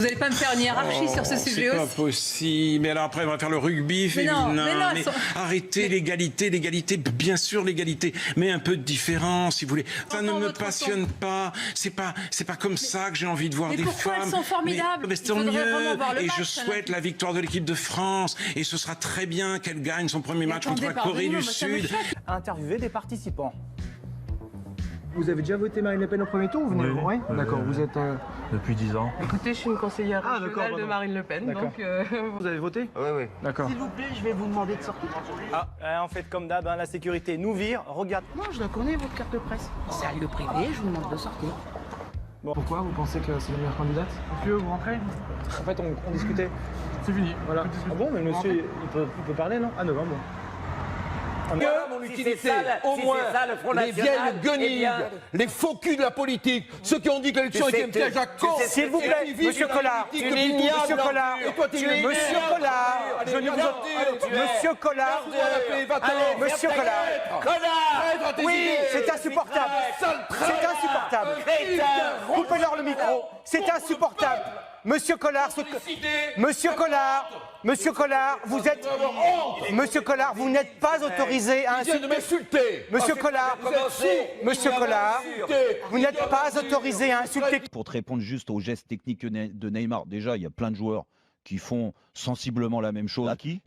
Vous n'allez pas me faire une hiérarchie sur ce sujet aussi. C'est pas possible. Mais alors après, on va faire le rugby féminin. Mais arrêtez l'égalité. Bien sûr l'égalité, mais un peu de différence, si vous voulez. Ça ne me passionne pas. C'est pas comme ça que j'ai envie de voir des femmes. Mais pourquoi elles sont formidables? Mais tant mieux. Et je souhaite la victoire de l'équipe de France. Et ce sera très bien qu'elle gagne son premier match contre la Corée du Sud. Interviewer des participants. Vous avez déjà voté Marine Le Pen au premier tour? Vous venez de... Oui. D'accord, vous êtes... Depuis 10 ans. Écoutez, je suis une conseillère régionale de Marine Le Pen, donc... Vous avez voté? Oui. D'accord. S'il vous plaît, je vais vous demander de sortir. En fait, comme d'hab, la sécurité nous vire, regarde. Non, je la connais, votre carte de presse. C'est à le privé, je vous demande de sortir. Bon. Pourquoi vous pensez que c'est la meilleure candidate? Monsieur, vous rentrez? En fait, on discutait. C'est fini. Voilà. Ah bon, mais monsieur, il peut parler, non? Ah non, bon. Mon utilité, au moins, les vieilles guenilles, les faux culs de la politique, ceux qui ont dit que l'élection était un piège à con. S'il vous plaît, monsieur Collard, monsieur Collard, monsieur Collard, monsieur Collard, oui, c'est insupportable, coupez-leur le micro, c'est insupportable. Monsieur Collard, vous n'êtes pas autorisé à insulter. Monsieur Collard, vous n'êtes pas autorisé à insulter. Pour te répondre juste aux gestes techniques de Neymar, déjà, il y a plein de joueurs qui font sensiblement la même chose. Tu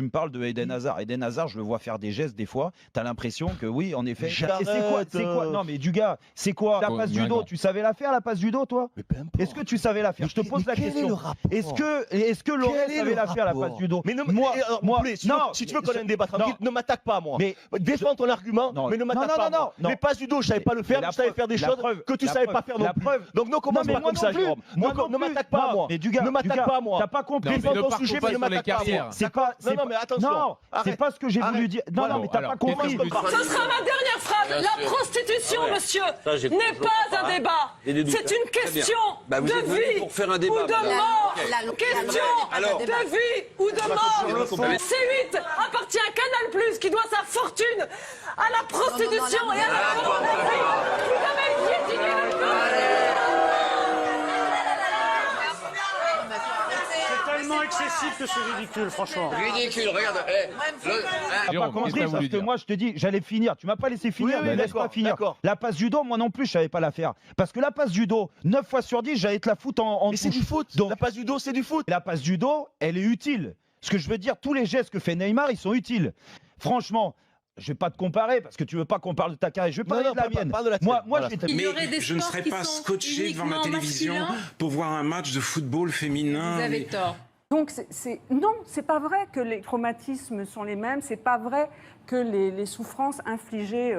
me parles de Eden Hazard. Eden Hazard, je le vois faire des gestes des fois. T'as l'impression que oui, en effet. C'est quoi? Non, mais du gars, c'est quoi la passe judo? Tu savais la faire, la passe judo, toi? Est-ce que tu savais la faire? Je te pose la question. Est-ce que Laurent savait la faire, la passe judo? Mais si tu veux qu'on ait un débat tranquille, ne m'attaque pas, moi. Défends ton argument, mais ne m'attaque pas. Non. Mais pas judo, je savais pas le faire, je savais faire des choses que tu savais pas faire non plus. Donc ne commence pas comme ça, Jérôme. Ne m'attaque pas, moi. Ne m'attaque pas, moi. T'as pas compris. Défends ton sujet, mais ne m'attaque pas, moi. Non, mais attention. Non, c'est pas ce que j'ai voulu dire. Non, mais t'as pas compris. Ce sera ma dernière phrase. La prostitution, monsieur, n'est pas un débat. C'est une question de vie ou de mort. Question de vie ou de mort. C8 appartient à Canal+, qui doit sa fortune à la prostitution et à la pornographie. Vous avez piétiné le peuple. Tellement excessif que c'est ridicule, franchement. Ridicule, regarde. T'as pas compris parce que moi je te dis, j'allais finir. Tu m'as pas laissé finir, mais laisse pas finir. La passe judo, moi non plus, je savais pas la faire. Parce que la passe judo, 9 fois sur 10, j'allais te la foutre en Mais c'est du foot. Donc, la passe judo, c'est du foot. La passe judo, elle est utile. Ce que je veux dire, tous les gestes que fait Neymar, ils sont utiles. Franchement. Je vais pas te comparer parce que tu veux pas qu'on parle de ta carrière. Je vais parler de la mienne. Mais je ne serais pas scotché devant ma télévision pour voir un match de football féminin. Vous avez tort. Donc non, c'est pas vrai que les traumatismes sont les mêmes. C'est pas vrai que les souffrances infligées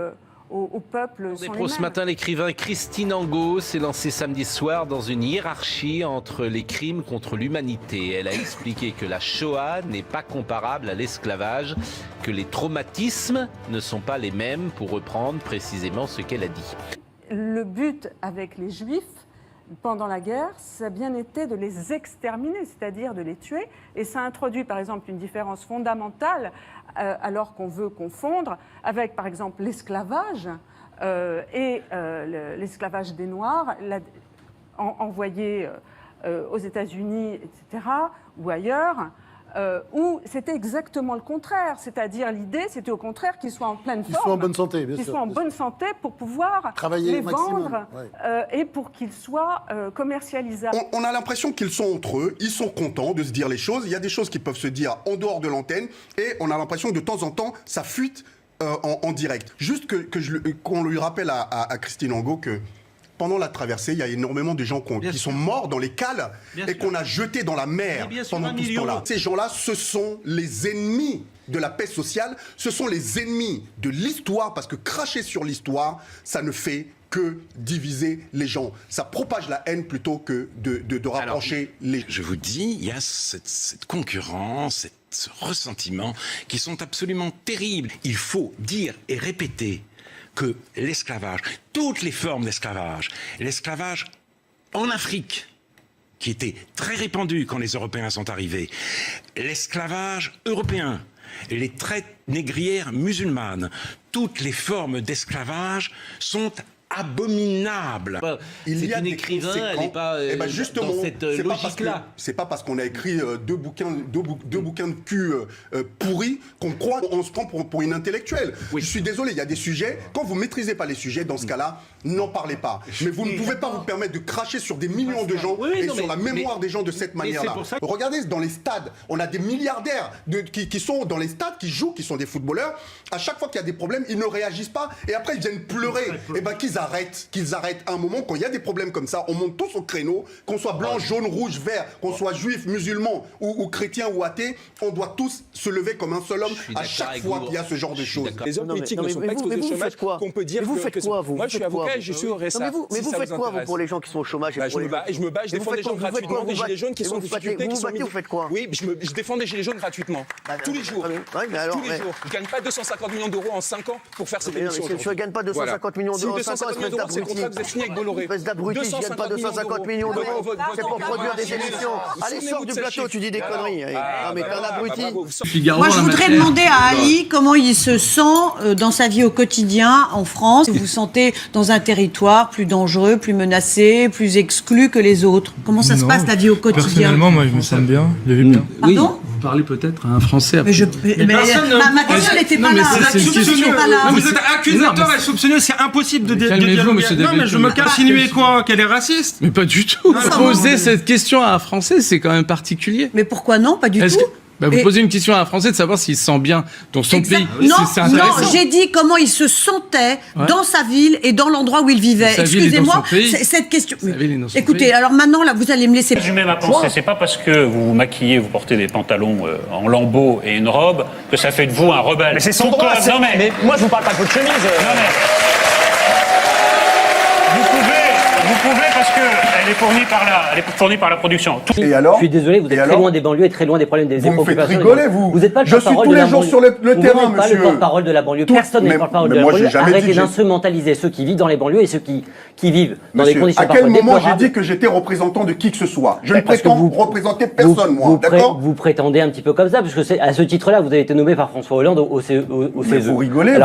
au peuple sont les mêmes. Ce matin, l'écrivain Christine Angot s'est lancée samedi soir dans une hiérarchie entre les crimes contre l'humanité. Elle a expliqué que la Shoah n'est pas comparable à l'esclavage, que les traumatismes ne sont pas les mêmes, pour reprendre précisément ce qu'elle a dit. Le but avec les Juifs pendant la guerre, ça a bien été de les exterminer, c'est-à-dire de les tuer. Et ça introduit, par exemple, une différence fondamentale, alors qu'on veut confondre avec, par exemple, l'esclavage et l'esclavage des Noirs, envoyés aux États-Unis, etc., ou ailleurs, où c'était exactement le contraire. C'est-à-dire, l'idée, c'était au contraire qu'ils soient en pleine forme. Qu'ils soient en bonne santé, bien sûr. Qu'ils soient en bonne santé pour pouvoir travailler les au maximum, vendre et pour qu'ils soient commercialisables. On a l'impression qu'ils sont entre eux, ils sont contents de se dire les choses. Il y a des choses qui peuvent se dire en dehors de l'antenne et on a l'impression que de temps en temps, ça fuite en direct. Juste qu'on lui rappelle à Christine Angot que pendant la traversée, il y a énormément de gens qui sont morts dans les cales et qu'on a jetés dans la mer pendant tout ce temps-là. Ces gens-là, ce sont les ennemis de la paix sociale, ce sont les ennemis de l'histoire, parce que cracher sur l'histoire, ça ne fait que diviser les gens. Ça propage la haine plutôt que de rapprocher les gens. Je vous dis, il y a cette concurrence, ce ressentiment qui sont absolument terribles. Il faut dire et répéter que l'esclavage, toutes les formes d'esclavage, l'esclavage en Afrique, qui était très répandu quand les Européens sont arrivés, l'esclavage européen, les traites négrières musulmanes, toutes les formes d'esclavage sont abominable. Il y a une écrivain, elle n'est pas justement, dans cette logique-là. C'est pas parce qu'on a écrit deux bouquins de cul pourris qu'on croit on se prend pour une intellectuelle. Je suis désolé, il y a des sujets, quand vous maîtrisez pas les sujets, dans ce cas-là, n'en parlez pas. Mais vous ne pouvez pas vous permettre de cracher sur des millions de gens sur la mémoire des gens de cette manière-là. Regardez, dans les stades, on a des milliardaires qui sont dans les stades, qui jouent, qui sont des footballeurs. À chaque fois qu'il y a des problèmes, ils ne réagissent pas et après ils viennent pleurer. Et ben qu'ils arrêtent. À un moment, quand il y a des problèmes comme ça, on monte tous au créneau, qu'on soit blanc, jaune, rouge, vert, qu'on soit juif, musulman ou chrétien ou athée, on doit tous se lever comme un seul homme à chaque fois qu'il y a ce genre de choses. Les hommes politiques ne sont pas exposés au chômage qu'on peut dire vous faites quoi, vous? Moi, je suis avocat et je suis au RSA. Mais vous faites quoi, vous, pour les gens qui sont au chômage? Je me bats, je défends des gens gratuitement, des gilets jaunes qui sont en difficulté. Vous faites quoi? Oui, je défends des gilets jaunes gratuitement. Tous les jours. Tous les jours. Je ne gagne pas 250 millions d'euros en 5 ans pour faire cette émission. Je ne gagne pas 250 millions d'euros en 5 ans, c'est le contrat que vous avez signé avec Bolloré. Espèce d'abruti, je ne gagne pas 250 millions d'euros. C'est pour produire des émissions. Allez, sors du plateau, tu dis des conneries. Non, mais t'es un abruti. Moi, je voudrais demander à Ali comment il se sent dans sa vie au quotidien en France. Vous vous sentez dans un territoire plus dangereux, plus menacé, plus exclu que les autres? Comment ça se passe la vie au quotidien? Personnellement, moi, je me sens bien. Je vais bien. Pardon? Vous parlez peut-être à un Français. Ma question n'était pas là. Vous êtes accusateur et soupçonneux, c'est impossible de dire. Calmez-vous, monsieur David. Non, mais je me cache. Insinuer quoi? Qu'elle est raciste? Mais pas du tout. Poser cette question à un Français, c'est quand même particulier. Mais pourquoi non? Pas du tout. Vous posez une question à un Français de savoir s'il se sent bien dans son pays. Non, non, j'ai dit comment il se sentait dans sa ville et dans l'endroit où il vivait. Excusez-moi, cette question. Écoutez, alors maintenant, là, vous allez me laisser. Résumer ma pensée, c'est pas parce que vous vous maquillez, vous portez des pantalons en lambeaux et une robe que ça fait de vous un rebelle. Mais c'est son droit. Mais moi, je vous parle pas de votre chemise. Non, mais... Vous pouvez parce que elle est fournie par la production. Et alors? Je suis désolé, vous êtes très loin des banlieues et très loin des problèmes des préoccupations. Vous me faites rigoler, vous. Vous n'êtes pas le porte-parole de la banlieue. Je suis tous les jours sur le terrain, monsieur. Vous n'êtes pas le porte-parole de la banlieue. Personne n'est le porte-parole de la banlieue. Arrêtez d'instrumentaliser ceux qui vivent dans les banlieues et ceux qui vivent dans des conditions parfois déplorables. À quel moment j'ai dit que j'étais représentant de qui que ce soit? Je ne prétends représenter personne, moi. D'accord? Vous prétendez un petit peu comme ça, parce que à ce titre-là, vous avez été nommé par François Hollande au CESE. Mais vous rigolez,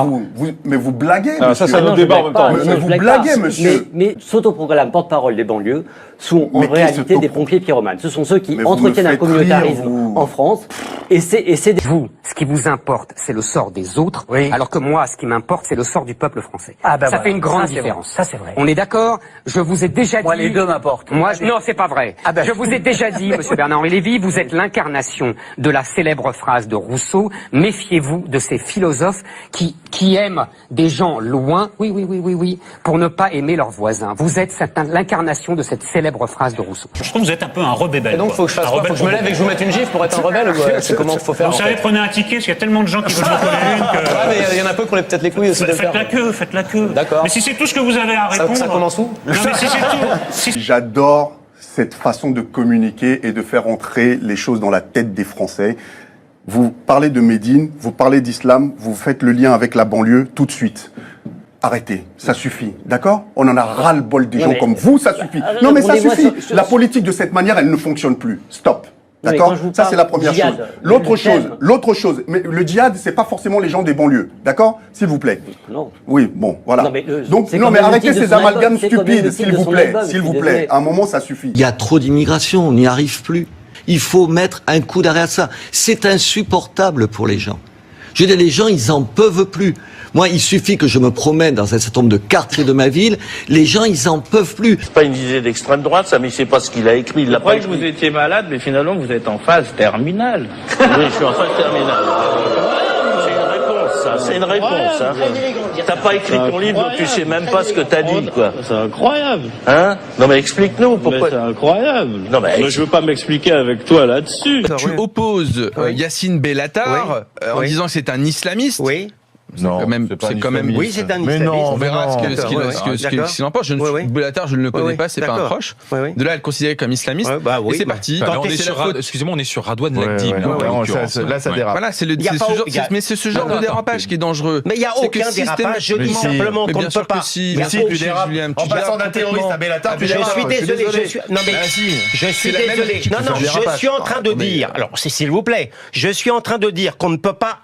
mais vous blaguez, monsieur. Ça, c'est un débat en même temps. Mais vous blaguez, monsieur. Mais s'autoproclament porte-parole des banlieues sont en réalité des pompiers pyromanes. Ce sont ceux qui entretiennent un communautarisme en France. Et c'est vous, ce qui vous importe, c'est le sort des autres, alors que moi, ce qui m'importe, c'est le sort du peuple français. Ça fait une grande différence. Ça, c'est vrai. On est d'accord? Je vous ai déjà dit... Moi, les deux m'importent. Non, c'est pas vrai. Je vous ai déjà dit, monsieur Bernard-Henri Lévy, vous êtes l'incarnation de la célèbre phrase de Rousseau, méfiez-vous de ces philosophes qui aiment des gens loin, oui, pour ne pas aimer leurs voisins. Vous êtes l'incarnation de cette célèbre phrase de Rousseau. Je trouve que vous êtes un peu un rebelle. Et donc, faut que je fasse quoi? Faut que je me lève et que je vous mette une gifle pour être un rebelle? C'est comment il faut faire? Vous savez, prenez un ticket, parce qu'il y a tellement de gens qui veulent en coller une que... Ouais, mais il y en a peu qui ont peut-être les couilles aussi de le faire. Faites la queue. D'accord. Mais si c'est tout ce que vous avez à répondre... Ça commence où? Non, mais si c'est tout... J'adore cette façon de communiquer et de faire entrer les choses dans la tête des Français. Vous parlez de Médine, vous parlez d'islam, vous faites le lien avec la banlieue tout de suite. Arrêtez, ça suffit, d'accord? On en a ras-le-bol des gens comme vous, ça suffit. Non mais ça suffit. La politique de cette manière, elle ne fonctionne plus. Stop. D'accord? Ça, c'est la première chose. L'autre chose, mais le djihad, c'est pas forcément les gens des banlieues. D'accord? S'il vous plaît. Non. Oui, bon, voilà. Donc, mais arrêtez ces amalgames stupides, s'il vous plaît. S'il vous plaît. À un moment, ça suffit. Il y a trop d'immigration, on n'y arrive plus. Il faut mettre un coup d'arrêt à ça. C'est insupportable pour les gens. Je veux dire, les gens, ils en peuvent plus. Moi, il suffit que je me promène dans un certain nombre de quartiers de ma ville, les gens, ils en peuvent plus. C'est pas une idée d'extrême droite, ça, mais c'est pas ce qu'il a écrit. Il l'a pas écrit. Je croyais que vous étiez malade, mais finalement, vous êtes en phase terminale. Oui, je suis en phase terminale. C'est une réponse, ça. C'est une réponse, hein. T'as pas écrit ton livre, donc tu sais même pas ce que t'as dit, quoi. C'est incroyable. Hein? Non, mais explique-nous pourquoi. C'est incroyable. Non, mais je veux pas m'expliquer avec toi là-dessus. Tu opposes Yassine Bellatar en disant que c'est un islamiste. Oui. Non, c'est quand même. Oui, c'est un islamiste. Mais non, on verra ce qu'il en pense. Bellatar, je ne le connais pas, c'est pas un proche. De là, à le considérer comme islamiste. Et c'est parti. Excusez-moi, on est sur Radouane Lagdi. Là, ça dérape. Voilà, mais c'est ce genre de dérapage qui est dangereux. Mais il n'y a aucun dérapage. Je dis simplement qu'on ne peut pas. Si tu dérapes, en passant d'un terroriste à Bellatar, tu dérapes. Je suis désolé. Non, mais je suis désolé. Non, je suis en train de dire. Alors, s'il vous plaît, je suis en train de dire qu'on ne peut pas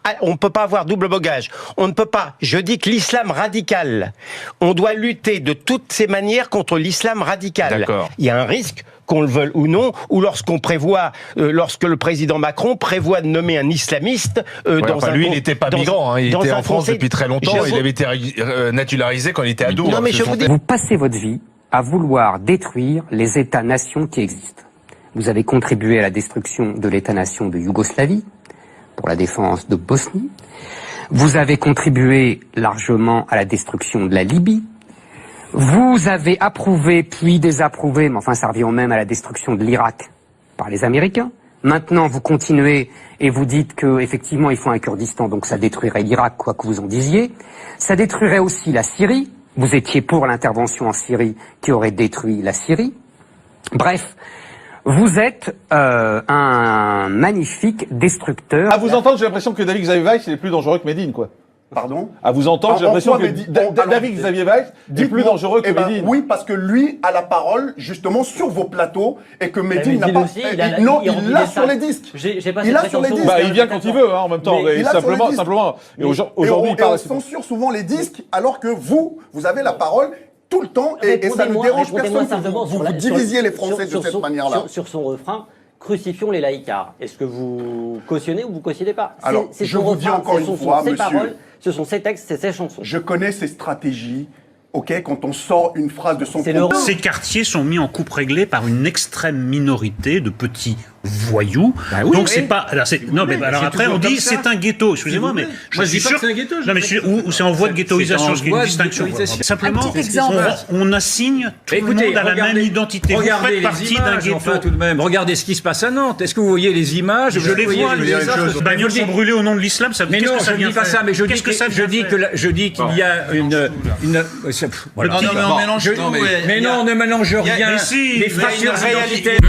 avoir double bogage. On ne peut pas. Je dis que l'islam radical, on doit lutter de toutes ces manières contre l'islam radical. D'accord. Il y a un risque, qu'on le veuille ou non, ou lorsque le président Macron prévoit de nommer un islamiste dans un... Lui, il n'était pas migrant, il était en France depuis très longtemps, il avait été naturalisé quand il était ado. Non, mais vous passez votre vie à vouloir détruire les États-nations qui existent. Vous avez contribué à la destruction de l'État-nation de Yougoslavie, pour la défense de Bosnie. Vous avez contribué largement à la destruction de la Libye. Vous avez approuvé, puis désapprouvé, mais enfin ça revient même à la destruction de l'Irak par les Américains. Maintenant, vous continuez et vous dites que effectivement il faut un Kurdistan, donc ça détruirait l'Irak, quoi que vous en disiez. Ça détruirait aussi la Syrie. Vous étiez pour l'intervention en Syrie qui aurait détruit la Syrie. Bref, vous êtes un magnifique destructeur. À vous entendre, j'ai l'impression que David Xavier Weiss, il est plus dangereux que Médine, quoi. Pardon? À vous entendre, j'ai l'impression que David Xavier Weiss est plus dangereux que Médine. Oui, parce que lui a la parole, justement, sur vos plateaux, et que Médine n'a pas... Aussi, il l'a sur les disques. Il a sur les disques. Il vient quand il veut, en même temps. Simplement. Et aujourd'hui, on censure souvent les disques, alors que vous avez la parole tout le temps, et ça ne dérange personne que vous divisiez les Français de cette manière-là. Sur son refrain, crucifions les laïcards. Est-ce que vous cautionnez ou vous cautionnez pas? Alors, je vous dis encore une fois, monsieur, paroles, ce sont ses textes, c'est ses chansons. Je connais ses stratégies. Ok, quand on sort une phrase de son propos. Ces quartiers sont mis en coupe réglée par une extrême minorité de petits voyous. Bah oui, donc c'est pas. Alors non, mais alors après on dit c'est un ghetto. Excusez-moi, mais moi je suis sûr. Non, mais ou c'est en voie de ghettoisation, ce qui est une distinction. Simplement, on assigne tout le monde à la même identité. Regardez vous faites partie d'un ghetto. enfin, tout de même. Regardez ce qui se passe à Nantes. Est-ce que vous voyez les images? Je les vois. Les bagnoles sont brûlées au nom de l'islam. Ça. Mais non, je ne dis pas ça. Mais je dis qu'il y a une. Mais non, ne mélange rien. Mais non, ne mélange rien. Les fractures identitaires.